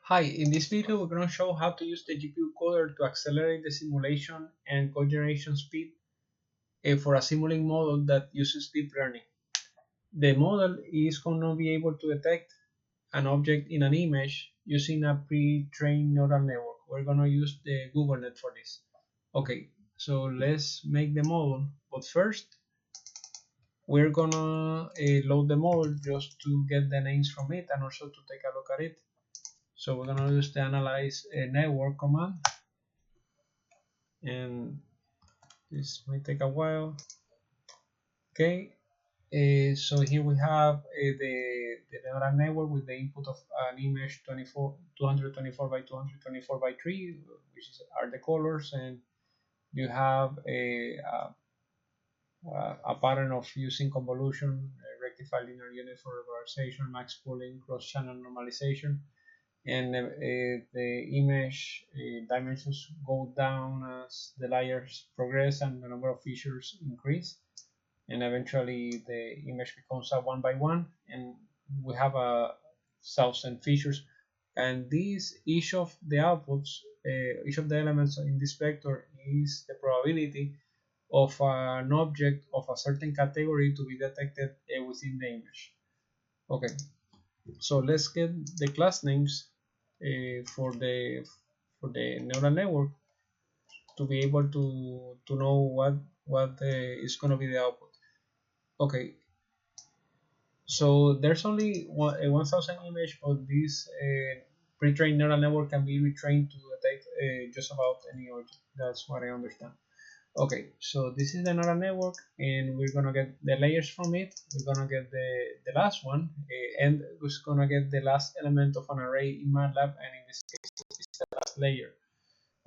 Hi, in this video we're going to show how to use the GPU coder to accelerate the simulation and code generation speed for a Simulink model that uses deep learning. The model is going to be able to detect an object in an image using a pre-trained neural network. We're going to use the Googlenet for this. Okay, so let's make the model, but first we're going to load the model just to get the names from it and also to take a look at it. So we're going to use the analyze network command, and this might take a while. Okay, so here we have the neural network with the input of an image 224 by 224 by 3, which are the colors, and you have a pattern of using convolution, rectified linear unit for regularization, max pooling, cross-channel normalization, and the image dimensions go down as the layers progress and the number of features increase, and eventually the image becomes a 1 by 1, and we have 1,000 features, and each of the outputs, each of the elements in this vector is the probability of an object of a certain category to be detected within the image. Okay, so let's get the class names for the neural network to be able to know what is going to be the output. Okay, so there's only 1,000 image, but this pre-trained neural network can be retrained to detect just about any object. That's what I understand. Okay, so this is the neural network, and we're gonna get the layers from it. We're gonna get the last one, and we're gonna get the last element of an array in Matlab, and in this case it's the last layer.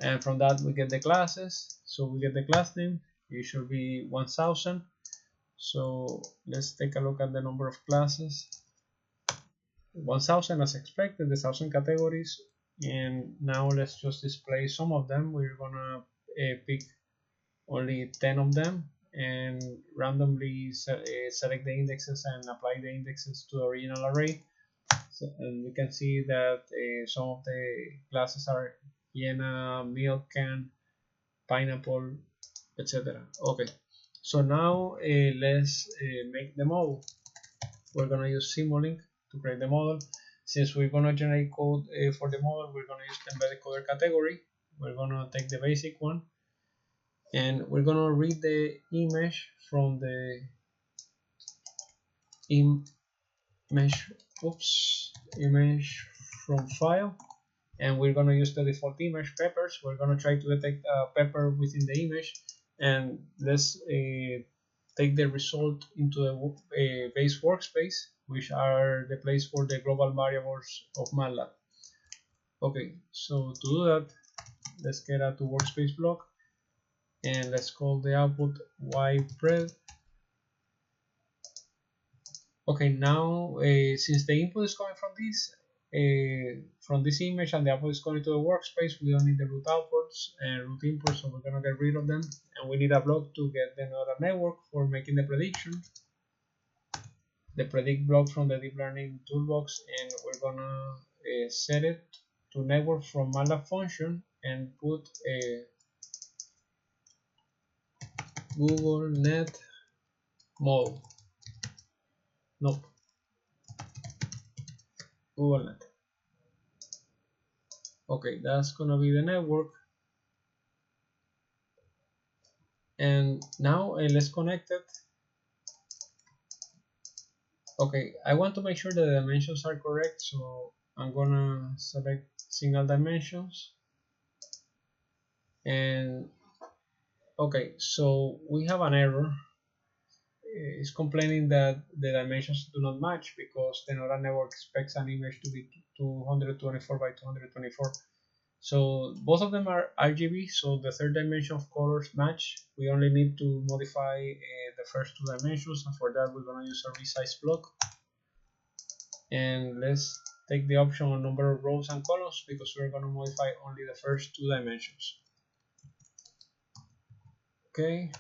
And from that we get the classes. So we get the class name. It should be 1,000. So let's take a look at the number of classes. 1,000 as expected, the 1,000 categories, and now let's just display some of them. We're gonna pick only 10 of them and randomly select the indexes and apply the indexes to the original array. So, and we can see that some of the classes are hyena, milk can, pineapple, etc. Okay, so now let's make the model. We're gonna use Simulink to create the model. Since we're gonna generate code for the model, we're gonna use the embedded coder category. We're gonna take the basic one, and we're gonna read the image from the image from file, and we're gonna use the default image peppers. We're gonna try to detect a pepper within the image, and let's take the result into the base workspace, which are the place for the global variables of Matlab. Okay, so to do that, let's get a to workspace block, and let's call the output ypred. Okay, now since the input is coming from this image, and the output is going to the workspace, we don't need the root outputs and root inputs, so we're gonna get rid of them, and we need a block to get the neural network for making the prediction, the predict block from the deep learning toolbox, and we're gonna set it to network from Matlab function and put a Googlenet model. Nope, Googlenet. Okay, that's gonna be the network, and now let's connect it. Okay, I want to make sure the dimensions are correct, so I'm gonna select single dimensions, and okay, so we have an error. It's complaining that the dimensions do not match because the neural network expects an image to be 224 by 224. So both of them are RGB, so the third dimension of colors match. We only need to modify the first two dimensions, and for that we're going to use a resize block. And let's take the option on number of rows and columns because we're going to modify only the first two dimensions. Okay.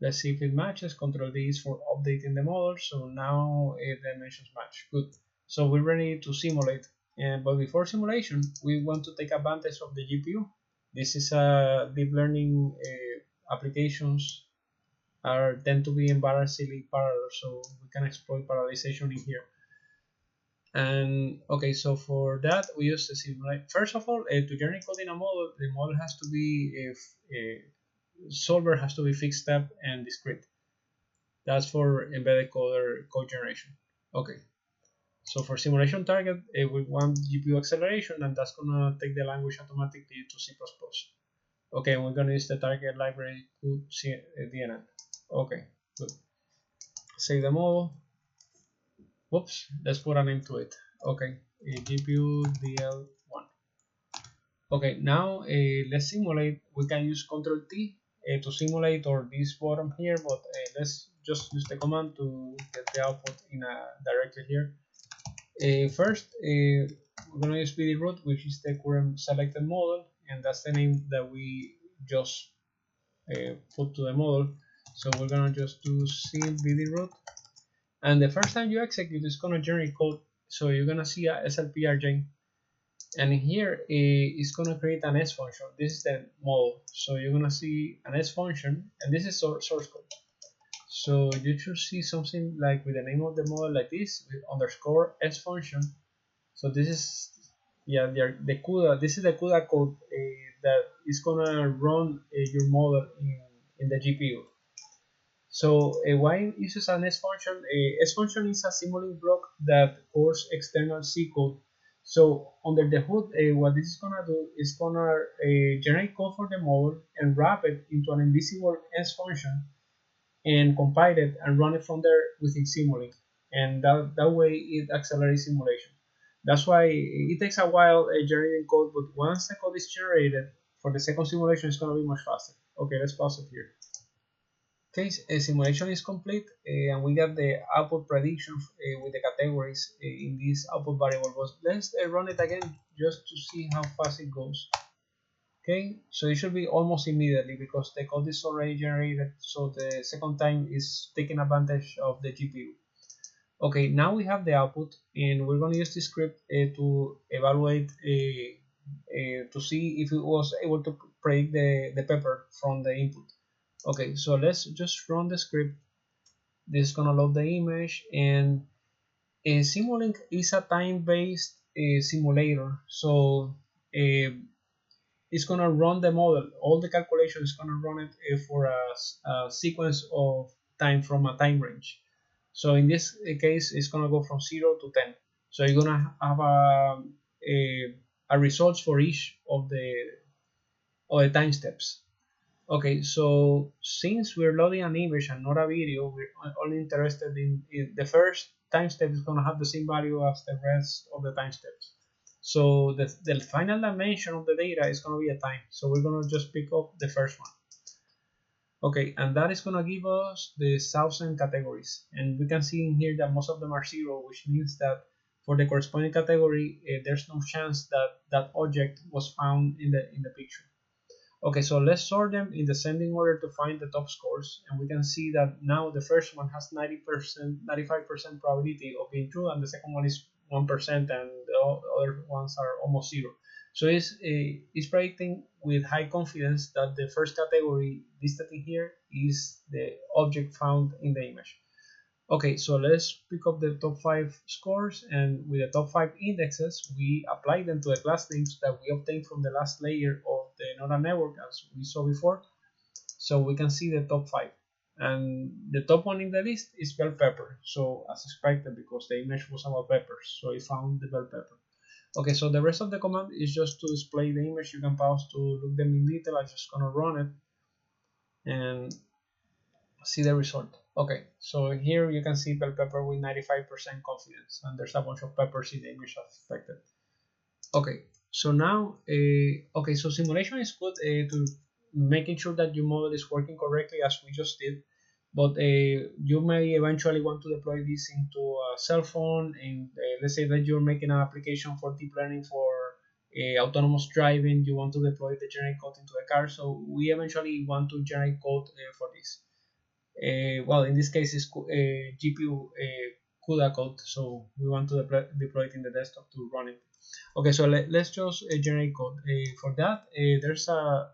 Let's see if it matches. Control D is for updating the model. So now the dimensions match. Good. So we're ready to simulate. But before simulation, we want to take advantage of the GPU. This is a deep learning applications tend to be embarrassingly parallel, so we can exploit parallelization in here. And okay, so for that we use the simulate. First of all, to generate code in a model, the model has to be solver has to be fixed step and discrete. That's for embedded code generation. Okay, so for simulation target, we want GPU acceleration, and that's gonna take the language automatically to C++. Okay, we're gonna use the target library DNN. Okay, good. Save the model. Whoops, let's put a name to it. Okay, GPU DL1. Okay, now let's simulate. We can use Control T to simulate or this bottom here, but let's just use the command to get the output in directly here. First, we're gonna use BD root, which is the current selected model, and that's the name that we just put to the model. So we're gonna just do sim BD root, and the first time you execute, it's gonna generate code. So you're gonna see a SLPRJ, and here it's gonna create an S function. This is the model, so you're gonna see an S function, and this is source code. So you should see something like with the name of the model like this, with underscore S function. So this is the CUDA. This is the CUDA code that is gonna run your model in the GPU. So why it uses an S function? S function is a Simulink block that calls external C code. So under the hood, what this is gonna do is gonna generate code for the model and wrap it into an invisible S function and compile it and run it from there within Simulink. And that way it accelerates simulation. That's why it takes a while generating code, but once the code is generated for the second simulation, it's gonna be much faster. Okay, let's pause it here. Okay, simulation is complete, and we got the output prediction with the categories in this output variable. But let's run it again just to see how fast it goes. Okay, so it should be almost immediately because the code is already generated, so the second time is taking advantage of the GPU. Okay, now we have the output, and we're going to use this script to evaluate to see if it was able to predict the pepper from the input. Okay, so let's just run the script. This is gonna load the image, and Simulink is a time-based simulator, so it's gonna run the model. All the calculations is gonna run it for a sequence of time from a time range. So in this case, it's gonna go from 0 to 10. So you're gonna have a results for each of the time steps. Okay, so since we're loading an image and not a video, we're only interested in the first time step is going to have the same value as the rest of the time steps. So the final dimension of the data is going to be a time. So we're going to just pick up the first one. Okay, and that is going to give us the 1,000 categories. And we can see in here that most of them are 0, which means that for the corresponding category, there's no chance that that object was found in the picture. Okay, so let's sort them in descending order to find the top scores, and we can see that now the first one has 90%, 95% probability of being true, and the second one is 1%, and the other ones are almost 0. So it's predicting with high confidence that the first category listed in here is the object found in the image. Okay, so let's pick up the top 5 scores, and with the top 5 indexes, we apply them to the class names that we obtained from the last layer of the neural network as we saw before. So we can see the top 5. And the top one in the list is bell pepper. So as expected, because the image was about peppers, so it found the bell pepper. Okay, so the rest of the command is just to display the image. You can pause to look them in detail. I'm just gonna run it and see the result. Okay, so here you can see bell pepper with 95% confidence, and there's a bunch of peppers in the image as expected. Okay, so now, okay, so simulation is good to making sure that your model is working correctly as we just did, but you may eventually want to deploy this into a cell phone, and let's say that you're making an application for deep learning for autonomous driving. You want to deploy the generate code into the car, so we eventually want to generate code for this. well, in this case, it's GPU CUDA code, so we want to deploy it in the desktop to run it. Okay, so let's just generate code. For that, there's a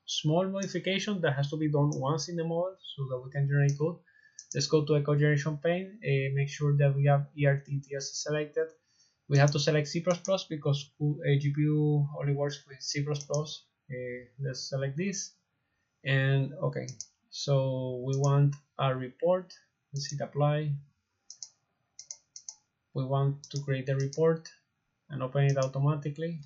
small modification that has to be done once in the model so that we can generate code. Let's go to Echo Generation pane, make sure that we have ERTTS selected. We have to select C++ because GPU only works with C++. Let's select this, and okay, so we want a report. Let's hit apply. We want to create a report and open it automatically.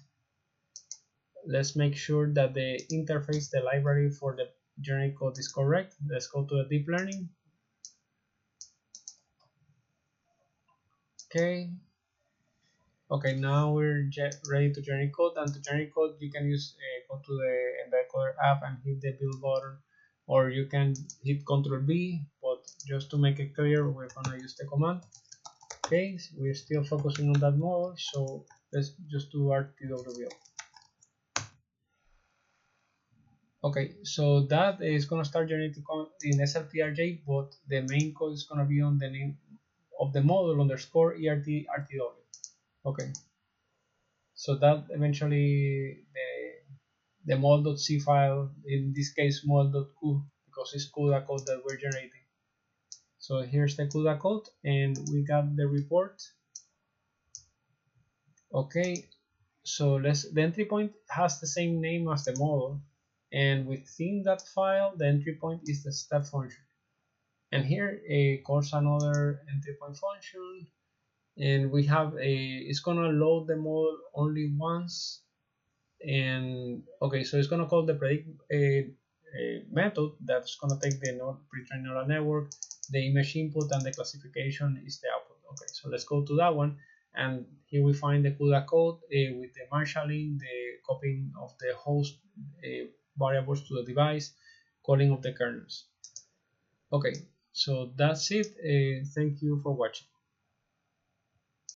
Let's make sure that the interface, the library for the generate code is correct. Let's go to the deep learning. Okay. Okay, now we're ready to generate code. And to generate code, you can use go to the Embed Coder app and hit the build button, or you can hit Ctrl B. But just to make it clear, we're gonna use the command. Okay, so we're still focusing on that model, so let's just do RTW. Okay, so that is gonna start generating in SLTRJ, but the main code is gonna be on the name of the model underscore ERT_RTW. Okay, so that eventually the model.c file, in this case model.cu, because it's CUDA code that we're generating. So here's the CUDA code, and we got the report. Okay, so the entry point has the same name as the model, and within that file the entry point is the step function, and here calls another entry point function, and we have it's gonna load the model only once. And okay, so it's gonna call the predict method that's gonna take the pre-trained neural network, the image input, and the classification is the output. Okay, so let's go to that one, and here we find the CUDA code with the marshalling, the copying of the host variables to the device, calling of the kernels. Okay, so that's it. Thank you for watching.